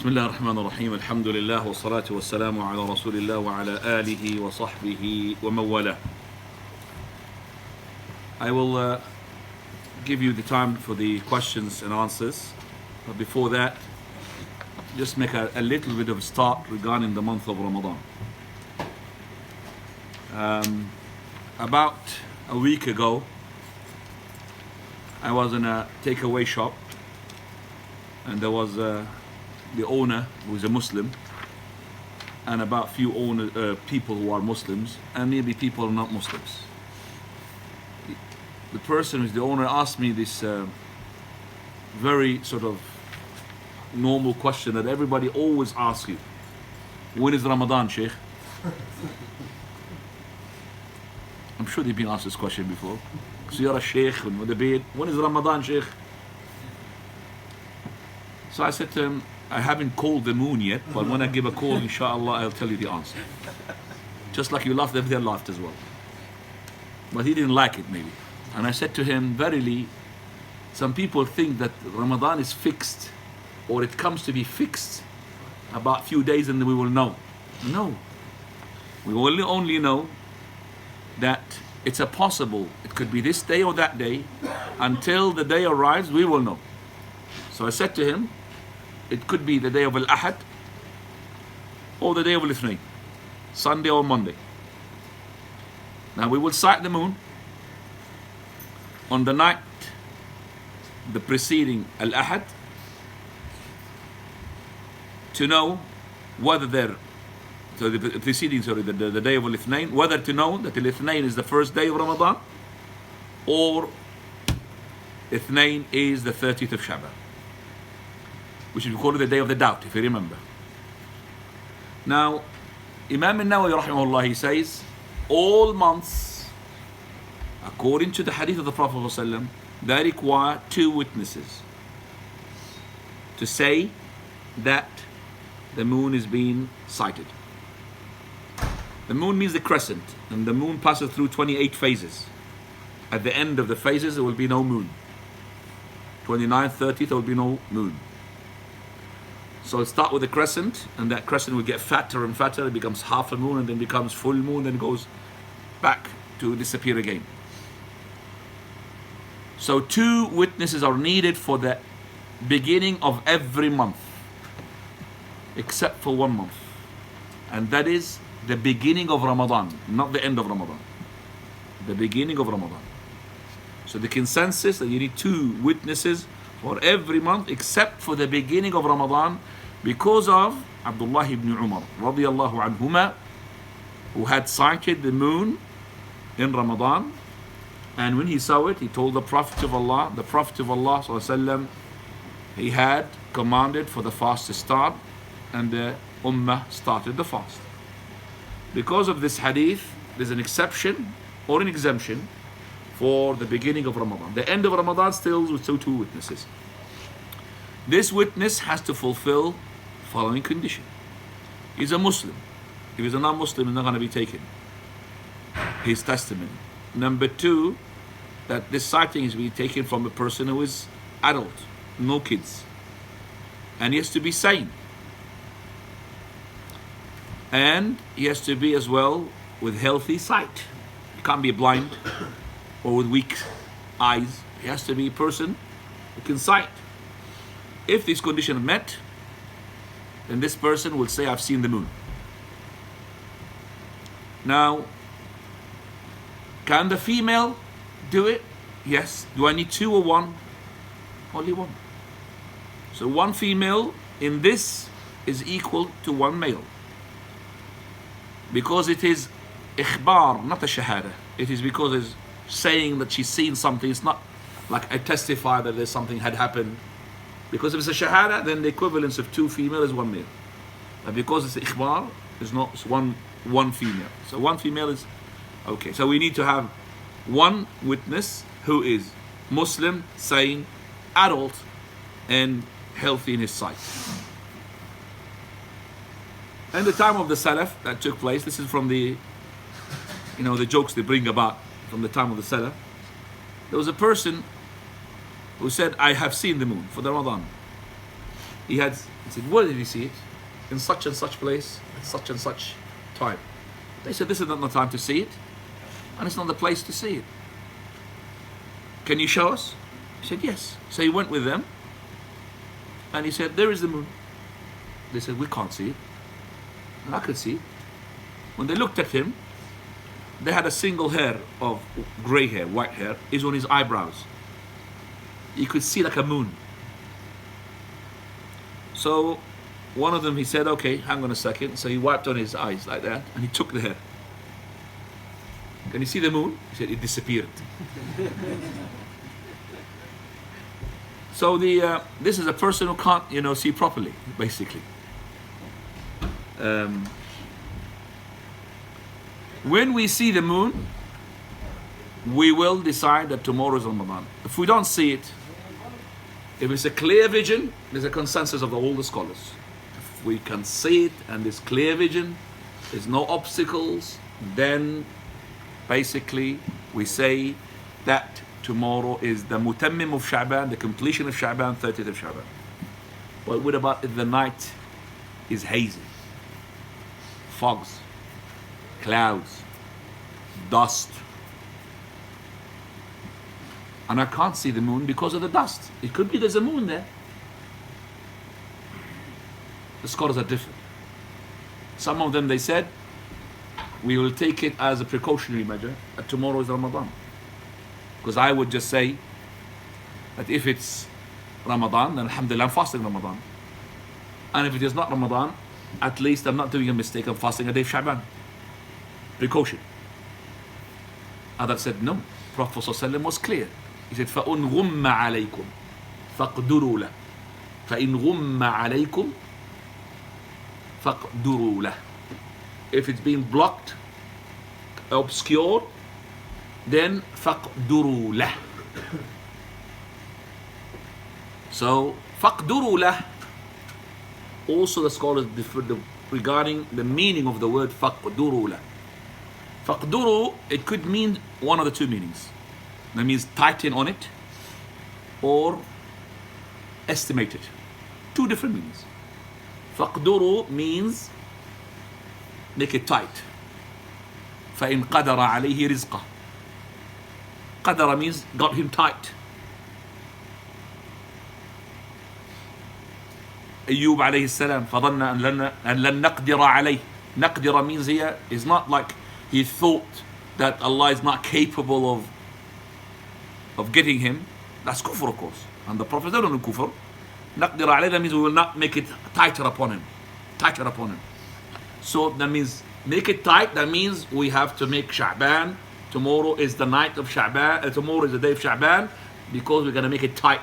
بسم الله الرحمن الرحيم الحمد لله والصلاة والسلام على رسول الله وعلى آله وصحبه ومن والاه. I will give you the time for the questions and answers, but before that, just make a little bit of a start regarding the month of Ramadan. About a week ago, I was in a takeaway shop, and there was the owner, who is a Muslim, and about few people who are Muslims, and maybe people who are not Muslims. The person who's the owner asked me this very sort of normal question that everybody always asks you. When is Ramadan, Sheikh? I'm sure they've been asked this question before. So you're a Sheikh with a beard. When is Ramadan, Sheikh? So I said to him, I haven't called the moon yet, but when I give a call, inshallah, I'll tell you the answer. Just like you laughed, they laughed as well. But he didn't like it maybe. And I said to him, verily, some people think that Ramadan is fixed, or it comes to be fixed about a few days and then we will know. No. We will only know that it's a possible, it could be this day or that day. Until the day arrives, we will know. So I said to him, it could be the day of al-Ahad or the day of al-Ithnain, Sunday or Monday. Now we will sight the moon on the night, the preceding al-Ahad, to know whether the day of al-Ithnain, whether to know that al-Ithnain is the first day of Ramadan or Ithnain is the 30th of Shaban, which we call it the day of the doubt, if you remember. Now, Imam al-Nawawi rahimahullah, he says, all months, according to the hadith of the Prophet ﷺ, they require two witnesses to say that the moon is being sighted. The moon means the crescent, and the moon passes through 28 phases. At the end of the phases, there will be no moon. 29th, 30th, there will be no moon. So it'll start with a crescent, and that crescent will get fatter and fatter. It becomes half a moon, and then becomes full moon, then goes back to disappear again. So two witnesses are needed for the beginning of every month, except for one month, and that is the beginning of Ramadan, not the end of Ramadan. The beginning of Ramadan. So the consensus that you need two witnesses for every month except for the beginning of Ramadan, because of Abdullah ibn Umar radiyallahu anhuma, who had sighted the moon in Ramadan, and when he saw it, he told the Prophet of Allah sallallahu alaihi wasallam, he had commanded for the fast to start, and the Ummah started the fast. Because of this hadith, there's an exception or an exemption for the beginning of Ramadan. The end of Ramadan still with two witnesses. This witness has to fulfill following condition. He's a Muslim. If he's a non-Muslim, he's not going to be taken his testimony. Number two, that this sighting is being taken from a person who is adult, no kids. And he has to be sane. And he has to be as well with healthy sight. He can't be blind or with weak eyes. He has to be a person who can sight. If these conditions are met, then this person will say, I've seen the moon. Now, can the female do it? Yes. Do I need two or one? Only one. So one female in this is equal to one male, because it is ikhbar, not a shahada. It is because it's saying that she's seen something. It's not like I testify that there's something had happened. Because if it's a shahada, then the equivalence of two female is one male. But because it's ikhbar, it's not, it's one female. So one female is okay. So we need to have one witness who is Muslim, sane, adult, and healthy in his sight. And the time of the Salaf that took place, this is from the jokes they bring about from the time of the Salaf. There was a person who said, I have seen the moon for the Ramadan. He said, where did you see it? In such and such place, at such and such time. They said, this is not the time to see it, and it's not the place to see it. Can you show us? He said, yes. So he went with them, and he said, there is the moon. They said, we can't see it. And I could see it. When they looked at him, they had a single hair of grey hair, white hair, is on his eyebrows. You could see like a moon. So one of them, he said, okay, hang on a second. So he wiped on his eyes like that, and he took the hair. Can you see the moon? He said, it disappeared. So this is a person who can't, see properly, basically. When we see the moon, we will decide that tomorrow is Ramadan. If we don't see it, if it's a clear vision, there's a consensus of all the scholars. If we can see it and there's clear vision, there's no obstacles, then basically we say that tomorrow is the mutammim of Sha'ban, the completion of Sha'ban, 30th of Sha'ban. But what about if the night is hazy? Fogs, clouds, dust. And I can't see the moon because of the dust. It could be there's a moon there. The scholars are different. Some of them, they said, we will take it as a precautionary measure that tomorrow is Ramadan. Because I would just say that if it's Ramadan, then alhamdulillah, I'm fasting Ramadan. And if it is not Ramadan, at least I'm not doing a mistake, I'm fasting a day of Sha'ban. Precaution. Others said no. Prophet ﷺ was clear. He said, فَأُنْ غُمَّ عَلَيْكُمْ فَاقْدُرُوا لَهُ فَإِنْ غُمَّ عَلَيْكُمْ فَاقْدُرُوا لَهُ. If it's being blocked, obscured, then فَاقْدُرُوا لَهُ. So, فَاقْدُرُوا لَهُ. Also the scholars differ regarding the meaning of the word فَاقْدُرُوا لَهُ. فَاقْدُرُوا, it could mean one of the two meanings. That means tighten on it or estimate it. Two different meanings. فَاقْدُرُوا means make it tight. فَإِنْ قَدَرَ عَلَيْهِ رِزْقَهُ. قَدَرَ means got him tight. Ayyub alayhi salam, فَظَنَّ أَنْ لَنْ نَقْدِرَ عَلَيْهِ. نَقْدِرَ means here is not like he thought that Allah is not capable of getting him. That's kufr, of course. And the Prophet don't know kufr. نَقْدِرَ عَلَيْهِ, that means we will not make it tighter upon him. Tighter upon him. So that means make it tight. That means we have to make Sha'ban. Tomorrow is the night of Sha'ban. Tomorrow is the day of Sha'ban, because we're going to make it tight.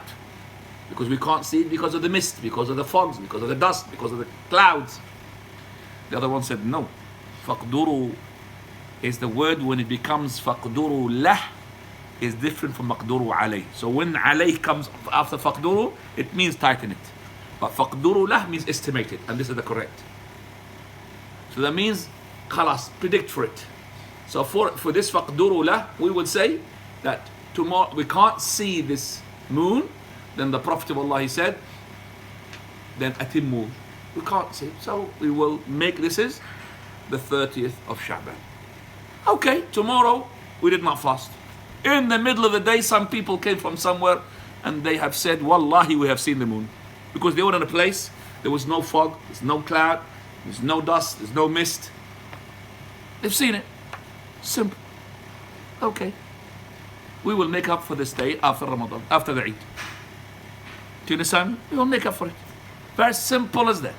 Because we can't see it because of the mist, because of the fogs, because of the dust, because of the clouds. The other one said no. فَقْدُرُوا is the word when it becomes فَقْدُرُوا لَهُ is different from مَقْدُرُوا عَلَيْهِ. So when عَلَيْهِ comes after فَقْدُرُوا, it means tighten it. But فَقْدُرُوا لَهُ means estimate it. And this is the correct. So that means خلاص, predict for it. So for this فَقْدُرُوا لَهُ, we would say that tomorrow we can't see this moon. Then the Prophet of Allah, he said, then atimmu. We can't see. So we will make this is the 30th of Sha'ban. Okay, tomorrow we did not fast. In the middle of the day, some people came from somewhere and they have said, Wallahi, we have seen the moon. Because they were in a place, there was no fog, there's no cloud, there's no dust, there's no mist. They've seen it. Simple. Okay. We will make up for this day after Ramadan, after the Eid. Do you understand? We will make up for it. Very simple as that.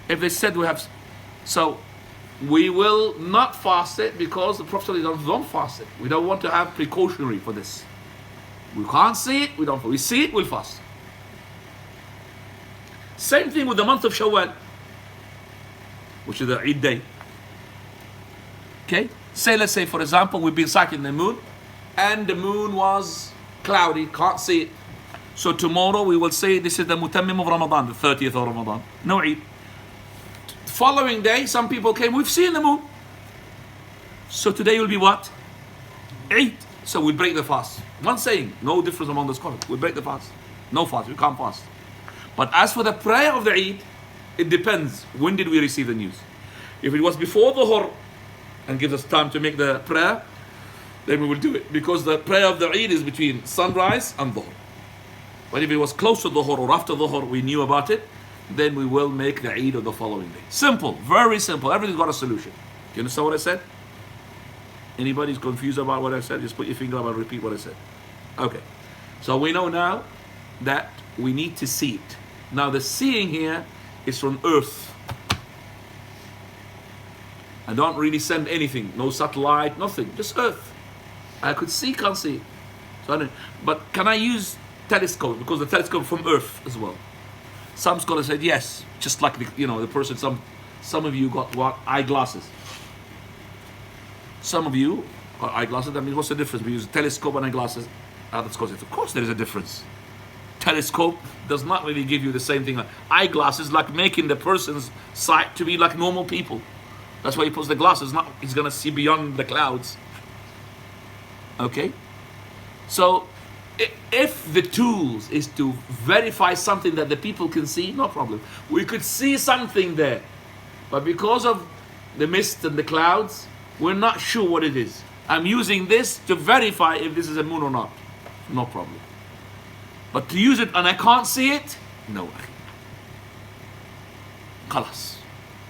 If they said we have, so we will not fast it because the Prophet don't fast it. We don't want to have precautionary for this. We can't see it, we don't. We see it, we'll fast. Same thing with the month of Shawwal, which is the Eid day. Okay? Let's say, for example, we've been sighting the moon, and the moon was cloudy, can't see it. So tomorrow we will say this is the mutammim of Ramadan, the 30th of Ramadan. No Eid. Following day, some people came, we've seen the moon. So today will be what? Eid. So we break the fast. One saying, no difference among the scholars. We break the fast. No fast, we can't fast. But as for the prayer of the Eid, it depends. When did we receive the news? If it was before Dhuhr and gives us time to make the prayer, then we will do it. Because the prayer of the Eid is between sunrise and Dhuhr. But if it was close to Dhuhr or after Dhuhr, we knew about it, then we will make the Eid of the following day. Simple, very simple. Everything's got a solution. Do you understand what I said? Anybody's confused about what I said? Just put your finger up and repeat what I said. Okay. So we know now that we need to see it. Now the seeing here is from earth. I don't really send anything. No satellite, nothing. Just earth. I could see, can't see. So I don't, but can I use telescope? Because the telescope from earth as well. Some scholars said yes. Just like the person, some of you got what? Eyeglasses. Some of you got eyeglasses. That means what's the difference? We use a telescope and eyeglasses. Other scholars said, of course there is a difference. Telescope does not really give you the same thing. Eyeglasses like making the person's sight to be like normal people. That's why he puts the glasses. Not he's gonna see beyond the clouds. Okay. So if the tools is to verify something that the people can see, no problem. We could see something there, but because of the mist and the clouds, we're not sure what it is. I'm using this to verify if this is a moon or not. No problem. But to use it and I can't see it, no. Khalas.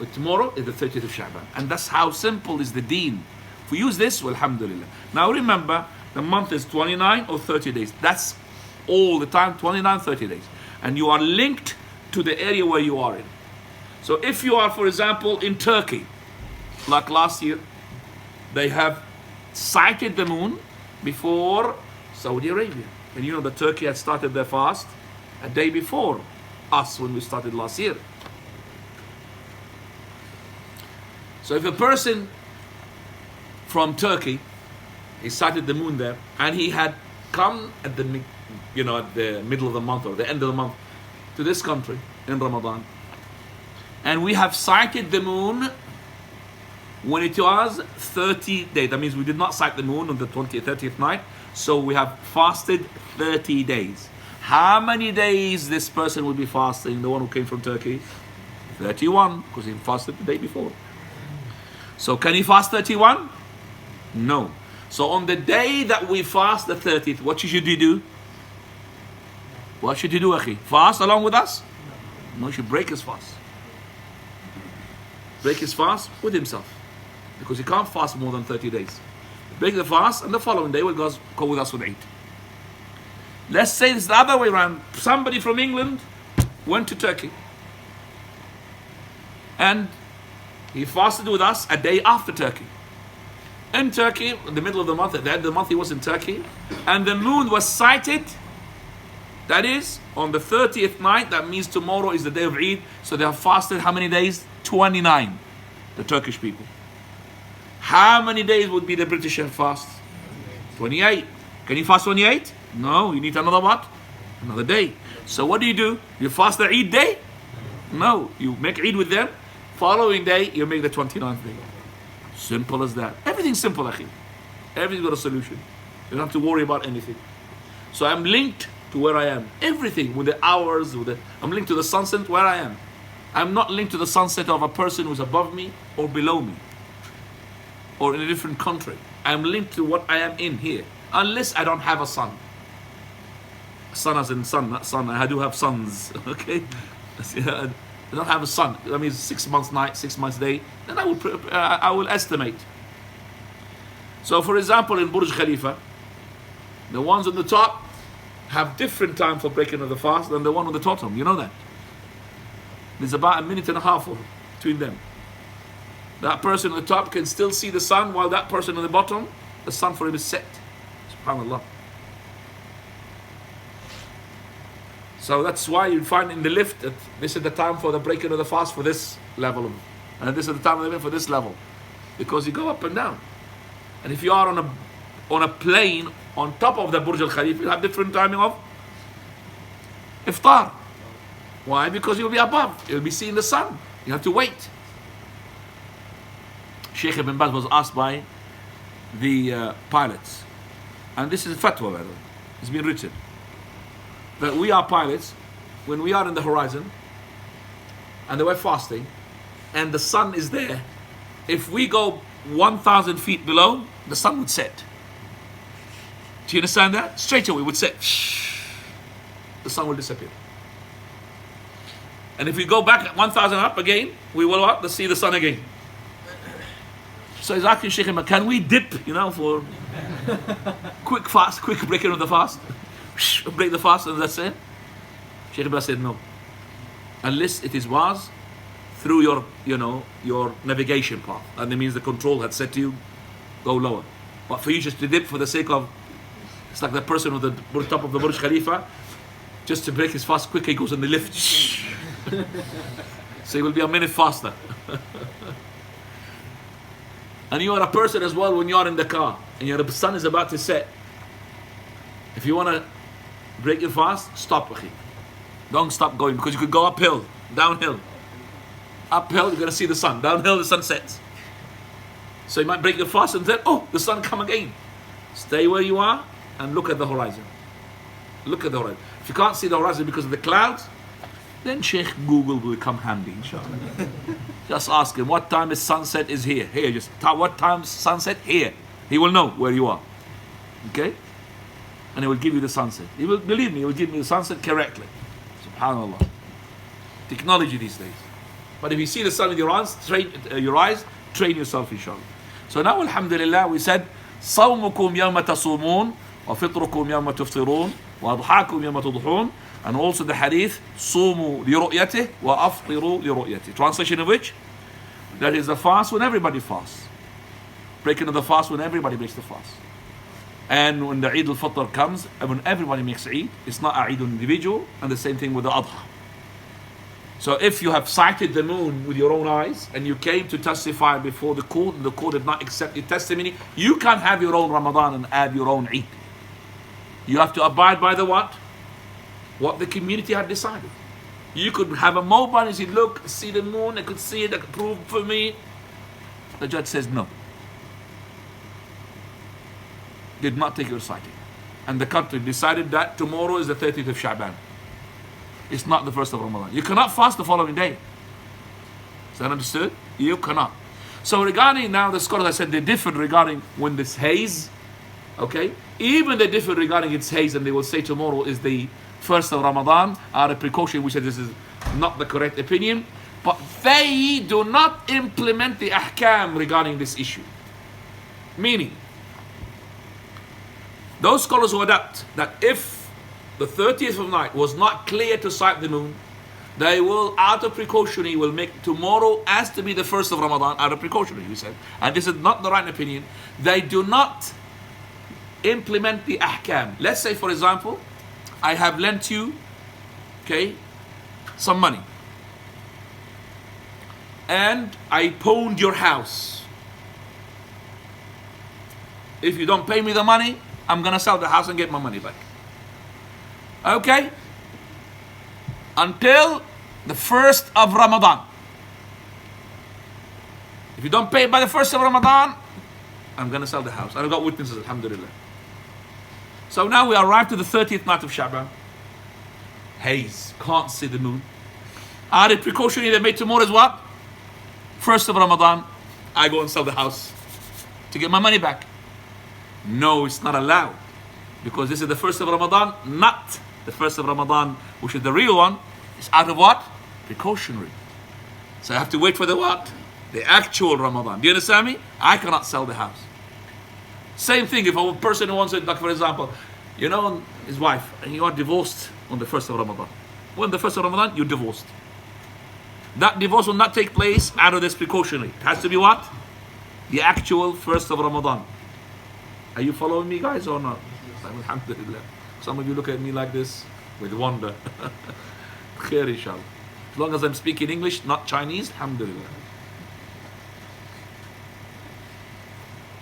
But tomorrow is the 30th of Sha'ban. And that's how simple is the deen. If we use this, well, alhamdulillah. Now remember, the month is 29 or 30 days. That's all the time, 29, 30 days. And you are linked to the area where you are in. So if you are, for example, in Turkey, like last year, they have sighted the moon before Saudi Arabia. And you know that Turkey had started their fast a day before us when we started last year. So if a person from Turkey, he sighted the moon there, and he had come at the middle of the month or the end of the month to this country in Ramadan, and we have sighted the moon when it was 30 days. That means we did not sight the moon on the 20th, 30th night. So we have fasted 30 days. How many days this person will be fasting, the one who came from Turkey? 31, because he fasted the day before. So can he fast 31? No. So on the day that we fast the 30th, what should you do? What should you do, Akhi? Fast along with us? No, he should break his fast. Break his fast with himself. Because he can't fast more than 30 days. Break the fast, and the following day will go with us with Eid. Let's say it's the other way around. Somebody from England went to Turkey, and he fasted with us a day after Turkey. In Turkey, in the middle of the month, at the end of the month, he was in Turkey, and the moon was sighted. That is, on the 30th night, that means tomorrow is the day of Eid. So they have fasted how many days? 29, the Turkish people. How many days would be the British fast? 28. Can you fast 28? No, you need another what? Another day. So what do? You fast the Eid day? No, you make Eid with them. Following day, you make the 29th day. Simple as that. Everything's simple, Akhi. Everything's got a solution. You don't have to worry about anything. So I'm linked to where I am. Everything, with the hours, I'm linked to the sunset where I am. I'm not linked to the sunset of a person who's above me or below me, or in a different country. I'm linked to what I am in here, unless I don't have a son. Son as in son, not son. I do have sons, okay? I don't have a son. That means 6 months night, 6 months day. Then I will estimate. So for example, in Burj Khalifa, the ones on the top have different time for breaking of the fast than the one on the bottom. You know that? There's about a minute and a half between them. That person on the top can still see the sun, while that person on the bottom, the sun for him is set. SubhanAllah. So that's why you find in the lift that this is the time for the breaking of the fast for this level, and this is the time of the event for this level, because you go up and down. And if you are on a plane on top of the Burj Al Khalifa, you have different timing of iftar. Why? Because you'll be above, you'll be seeing the sun. You have to wait. Sheikh Ibn Baz was asked by the pilots, and this is fatwa, by the way, it's been written, that we are pilots, when we are in the horizon and they were fasting and the sun is there, if we go 1,000 feet below, the sun would set. Do you understand that? Straight away would set. The sun will disappear. And if we go back at 1,000 up again, we will what? See the sun again. So he's asking Shaykh, can we dip, for quick fast, quick breaking of the fast? Break the fast and that's it? Shaykh said no. Unless it was through your, your navigation path. And that means the control had said to you, go lower. But for you just to dip for the sake of, it's like the person on the top of the Burj Khalifa, just to break his fast quick, he goes in the lift. So he will be a minute faster. And you are a person as well when you are in the car and the sun is about to set. If you want to break your fast, stop. Don't stop going, because you could go uphill, downhill. Uphill, you're going to see the sun. Downhill, the sun sets. So you might break your fast and then, the sun come again. Stay where you are and look at the horizon. Look at the horizon. If you can't see the horizon because of the clouds, then Sheikh Google will come handy, inshallah. Just ask him, what time is sunset is here? Here, just what time sunset? Here. He will know where you are. Okay? And he will give you the sunset. He will, believe me, he will give me the sunset correctly. SubhanAllah. Technology these days. But if you see the sun with your eyes, train yourself, inshallah. So now, alhamdulillah, we said, صومكم يوم تصومون وفطركم يوم تفطرون وأضحاكم يوم تضحون. And also the hadith, صوموا لرؤيته وأفطروا لرؤيته. Translation of which? That is the fast when everybody fasts. Breaking of the fast when everybody breaks the fast. And when the Eid al-Fitr comes, and when everybody makes Eid, it's not a Eid individual, and the same thing with the Adha. So if you have sighted the moon with your own eyes, and you came to testify before the court, and the court did not accept your testimony, you can't have your own Ramadan and have your own Eid. You have to abide by the what? What the community had decided. You could have a mobile and say, look, see the moon, I could see it, I could prove for me. The judge says no. Did not take your sighting. And the country decided that tomorrow is the 30th of Sha'ban. It's not the 1st of Ramadan. You cannot fast the following day. Is that understood? You cannot. So regarding now, the scholars, I said they differ regarding when this haze, okay? Even they differ regarding its haze, and they will say tomorrow is the 1st of Ramadan, out of precaution. We said this is not the correct opinion. But they do not implement the ahkam regarding this issue. Meaning, those scholars who adapt that if the 30th of night was not clear to sight the moon, they will, out of precautionary, will make tomorrow as to be the 1st of Ramadan, out of precautionary, we said. And this is not the right opinion. They do not implement the ahkam. Let's say, for example, I have lent you, okay, some money. And I pawned your house. If you don't pay me the money, I'm going to sell the house and get my money back. Okay? Until the 1st of Ramadan. If you don't pay by the 1st of Ramadan, I'm going to sell the house. I've got witnesses, alhamdulillah. So now we arrive to the 30th night of Sha'ban. Haze, can't see the moon. Added precautionary they made tomorrow is what? 1st of Ramadan, I go and sell the house to get my money back. No, it's not allowed. Because this is the 1st of Ramadan, not the 1st of Ramadan, which is the real one. It's out of what? Precautionary. So I have to wait for the what? The actual Ramadan. Do you understand me? I cannot sell the house. Same thing if a person who wants it, like for example, his wife, and you are divorced on the 1st of Ramadan. When the 1st of Ramadan, you're divorced. That divorce will not take place out of this precautionary. It has to be what? The actual 1st of Ramadan. Are you following me, guys, or not? Alhamdulillah. Some of you look at me like this with wonder. Khair, inshallah. As long as I'm speaking English, not Chinese, alhamdulillah.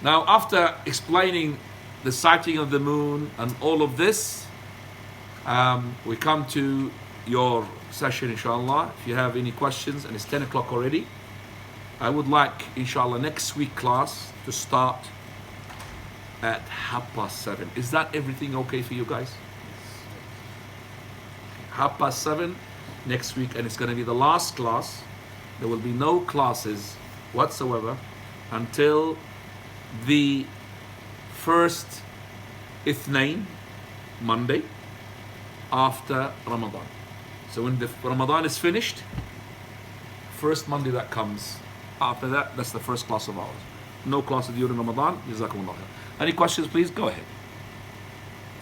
Now, after explaining the sighting of the moon and all of this, we come to your session, inshallah. If you have any questions, and it's 10 o'clock already, I would like, inshallah, next week class to start at 7:30. Is that everything okay for you guys? 7:30 next week, and it's going to be the last class. There will be no classes whatsoever until the first Ithnain, Monday, after Ramadan. So when the Ramadan is finished, first Monday that comes, after that, that's the first class of ours. No classes during Ramadan. Jazakumullah khair. Any questions, please? Go ahead.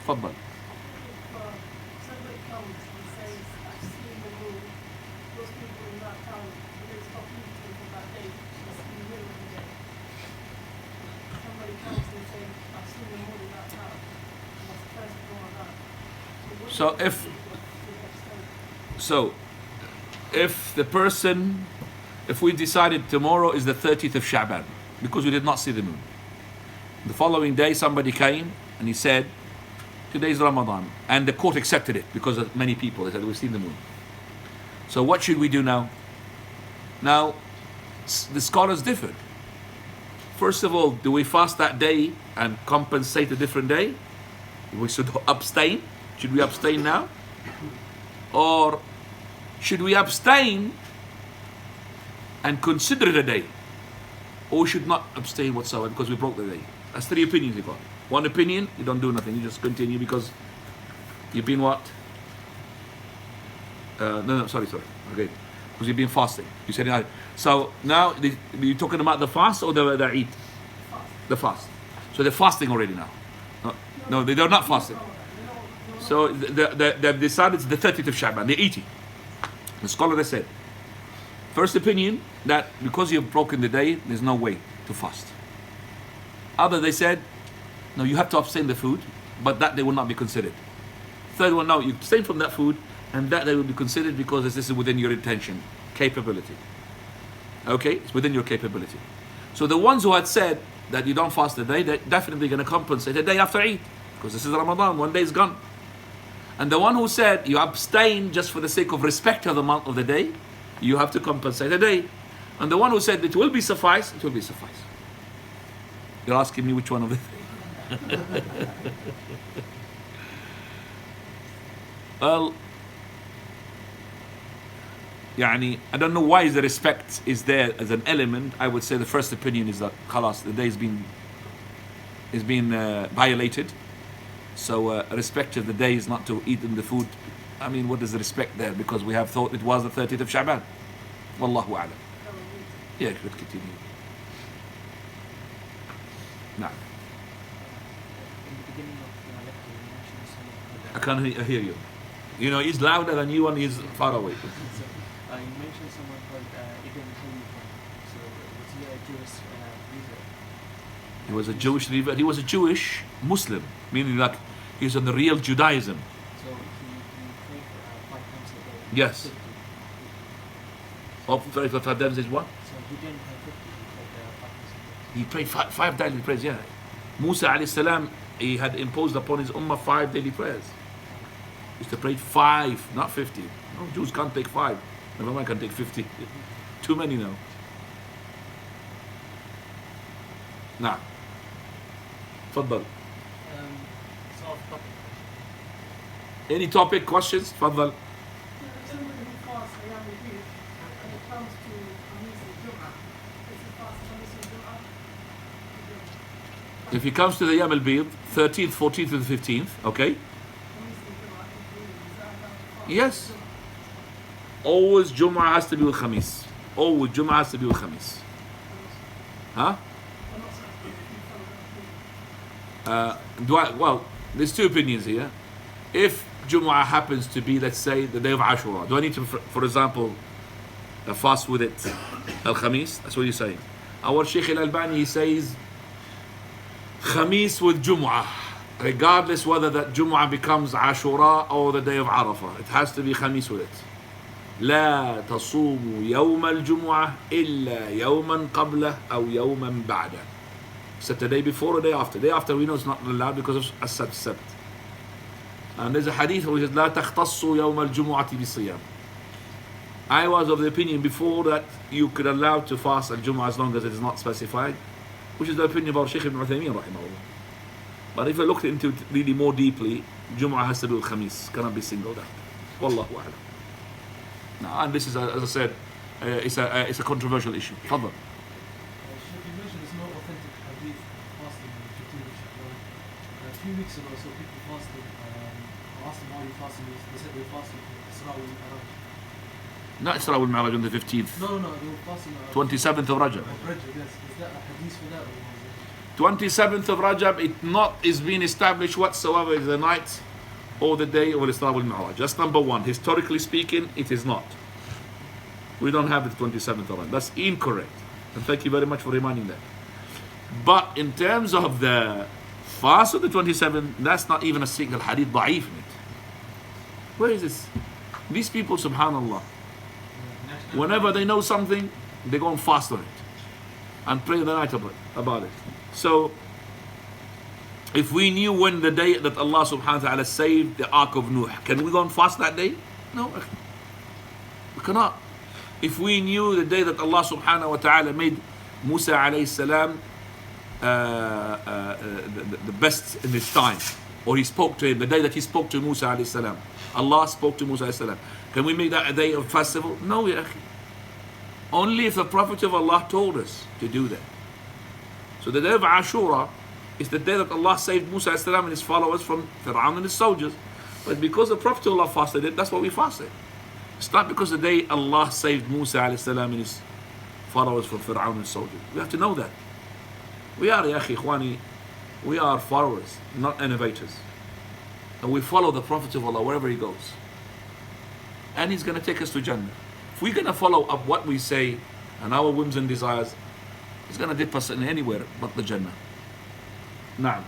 Faddal. Somebody comes and says, I've seen the moon. Those people in that town, they stop eating for that day. It's in the middle of the day. Somebody comes and says, I've seen the moon in that town. That's the first of Ramadan. If the person, if we decided tomorrow is the 30th of Sha'ban, because we did not see the moon, the following day somebody came and he said, today's Ramadan, and the court accepted it because of many people, they said, we've seen the moon. So what should we do now? Now, the scholars differed. First of all, do we fast that day and compensate a different day? We should abstain. Should we abstain now? Or should we abstain and consider it a day? Or we should not abstain whatsoever because we broke the day? That's three opinions you got. One opinion, you don't do nothing, you just continue because you've been what? Sorry. Okay. Because you've been fasting. You said, so now you're talking about the fast or the Eid? The fast. So they're fasting already now. No, they're not fasting. So they've decided it's the 30th of Sha'ban, they're eating. The scholar they said, first opinion, that because you've broken the day, there's no way to fast. Other, they said, no, you have to abstain the food, but that day will not be considered. Third one, no, you abstain from that food, and that day will be considered because this is within your intention, capability. Okay, it's within your capability. So the ones who had said that you don't fast the day, they're definitely going to compensate the day after Eid, because this is Ramadan, one day is gone. And the one who said you abstain just for the sake of respect of the month of the day, you have to compensate a day. And the one who said it will be suffice, it will be suffice. You're asking me which one of the three? Well, I don't know why the respect is there as an element. I would say the first opinion is that khalas, the day is being violated. So respect of the day is not to eat in the food. I mean, what is the respect there? Because we have thought it was the 30th of Sha'ban. Wallahu a'lam. Yeah, let's continue. Nah. I can't hear you. You know, he's louder than you and he's far away. You mentioned someone called Ibn Khalifa. So was he a Jewish leader? He was a Jewish leader. He was a Jewish Muslim, meaning like he was on the real Judaism. So he prayed 5 times a day. Yes. 50. Oh, 5 times is what? So he didn't pray 50, He he prayed 5 times a day. prayed five daily prayers, yeah. Musa alayhi salam, he had imposed upon his ummah 5 daily prayers. He used to pray 5, not 50. No, Jews can't take 5. Never mind, can take 50. Too many now. Nah. Faddal. It's off topic. Any topic, questions? Faddal. Somebody who fasts around the week, and it comes to Khamis and Jum'ah, does he fast Khamis and Jum'ah? If he comes to the Yam al-Bid, 13th, 14th, and 15th, okay? Khamis and Jum'ah, is that allowed to fast? Yes. Always Jum'ah has to be with Khamis. Always Jum'ah has to be with Khamis. Huh? I'm not saying if you follow that. Well, there's two opinions here. If Jumu'ah happens to be, let's say, the day of Ashura, do I need to, for example, fast with it Al-Khamis? That's what you're saying. Our Shaykh Al-Albani, he says, Khamis with Jumu'ah, regardless whether that Jumu'ah becomes Ashura or the day of Arafah. It has to be Khamis with it. لا تصوموا يوم الجمعة إلا يوما قبله أو يوما بعده. Except the day before or the day after. The day after we know it's not allowed because of as-sabt, sabt. And there's a hadith which says لا تختصوا يوم الجمعة بالصيام. I was of the opinion before that you could allow to fast al-Jum'ah as long as it is not specified, which is the opinion of our Shaykh Ibn Uthaymeen rahimahullah. But if I looked into it really more deeply, Jum'ah has to be with Khamis, cannot be singled out. Wallahu a'lam. No, and this is, as I said, it's a controversial issue. Tafadhal. Sheikh, you mentioned there's no authentic hadith fasting on the 15th of Sha'ban. A few weeks ago, so people fasted. I asked them why you fasting. They said they were fasting for Isra wal Mi'raj. Not Isra wal Mi'raj on the 15th. No, they were fasting. 27th of Rajab. Rajab, yes. Is that a hadith for that? Or 27th of Rajab, it not is being established whatsoever is the night or the day of Isra wal Mi'raj. That's number one. Historically speaking, it is not. We don't have the 27th of Rajab. That's incorrect. And thank you very much for reminding that. But in terms of the fast of the 27th, that's not even a single hadith da'if in it. Where is this? These people, subhanallah, whenever they know something, they go and fast on it and pray the night about it. So, if we knew when the day that Allah subhanahu wa ta'ala saved the Ark of Nuh, can we go and fast that day? No, we cannot. If we knew the day that Allah subhanahu wa ta'ala made Musa alayhi salam the best in his time, or he spoke to him, the day that he spoke to Musa alayhi salam, Allah spoke to Musa alayhi salam, can we make that a day of festival? No, ya akhi. Only if the Prophet of Allah told us to do that. So the day of Ashura is the day that Allah saved Musa alayhi salam and his followers from Fir'aun and his soldiers. But because the Prophet of Allah fasted it, that's what we fasted. It's not because the day Allah saved Musa alayhi salam and his followers from Fir'aun and his soldiers. We have to know that. We are, ya akhi, ikhwani, we are followers, not innovators. And we follow the Prophet of Allah wherever he goes. And he's going to take us to Jannah. If we're going to follow up what we say and our whims and desires, he's going to dip us in anywhere but the Jannah. Na'am.